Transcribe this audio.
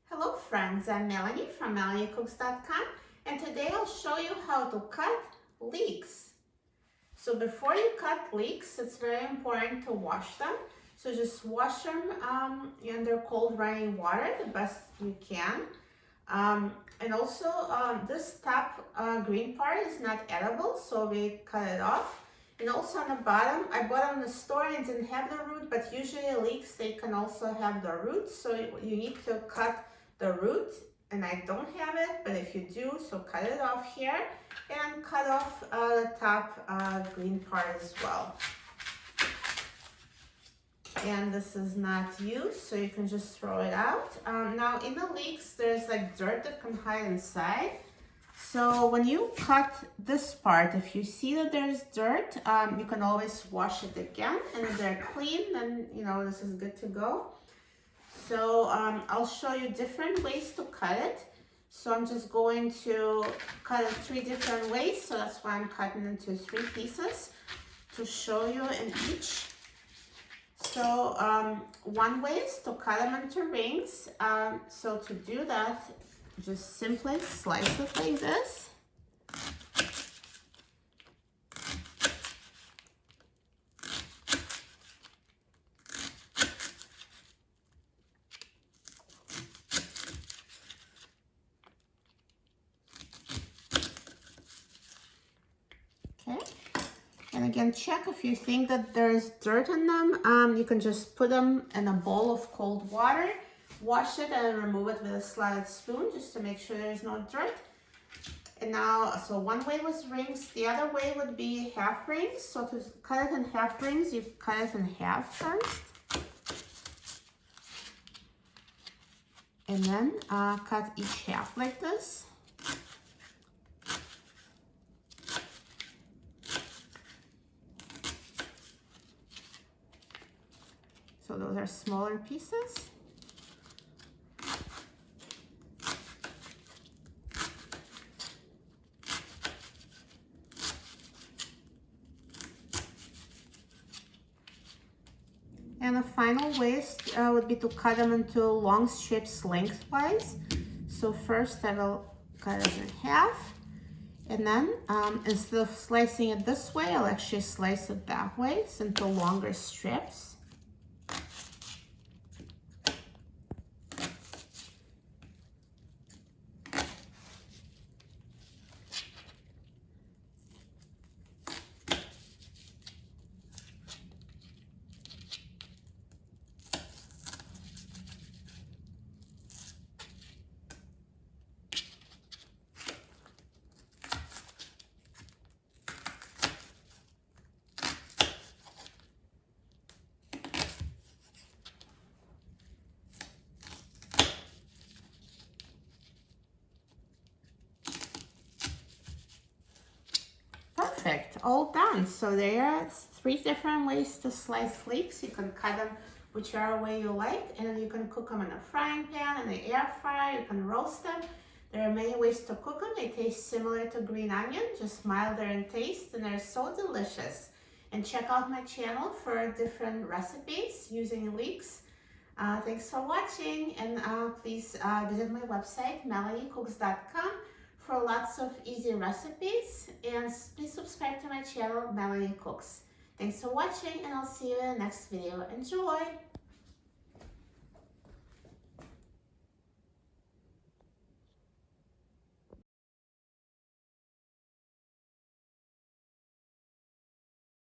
Hello friends, I'm Melanie from MelanieCooks.com, and today I'll show you how to cut leeks. So before you cut leeks, it's very important to wash them. So just wash them under cold running water the best you can. And also this top green part is not edible, so we cut it off. And also on the bottom, I bought them in the store and didn't have the root, but usually leeks, they can also have the root, so you need to cut the root, and I don't have it, but if you do, so cut it off here and cut off the top green part as well. And this is not used, so you can just throw it out. Now in the leeks, there's like dirt that can hide inside. So when you cut this part, if you see that there's dirt, you can always wash it again, and if they're clean, then you know this is good to go. So I'll show you different ways to cut it. So I'm just going to cut it 3 different ways. So that's why I'm cutting into 3 pieces to show you in each. So one way is to cut them into rings. So to do that, just simply slice it like this. Okay, and again, check if you think that there's dirt on them. You can just put them in a bowl of cold water, wash it, and remove it with a slotted spoon just to make sure there's no dirt. And now, so one way was rings, the other way would be half rings. So to cut it in half rings, you cut it in half first. And then cut each half like this. So those are smaller pieces. And the final way would be to cut them into long strips lengthwise. So first I will cut it in half. And then instead of slicing it this way, I'll actually slice it that way into longer strips. Perfect, all done. So there are 3 different ways to slice leeks. You can cut them whichever way you like, and then you can cook them in a frying pan, in the air fryer, you can roast them. There are many ways to cook them. They taste similar to green onion, just milder in taste, and they're so delicious. And check out my channel for different recipes using leeks. Thanks for watching, and please visit my website, MelanieCooks.com, for lots of easy recipes, and please subscribe to my channel, Melanie Cooks. Thanks for watching, and I'll see you in the next video. Enjoy!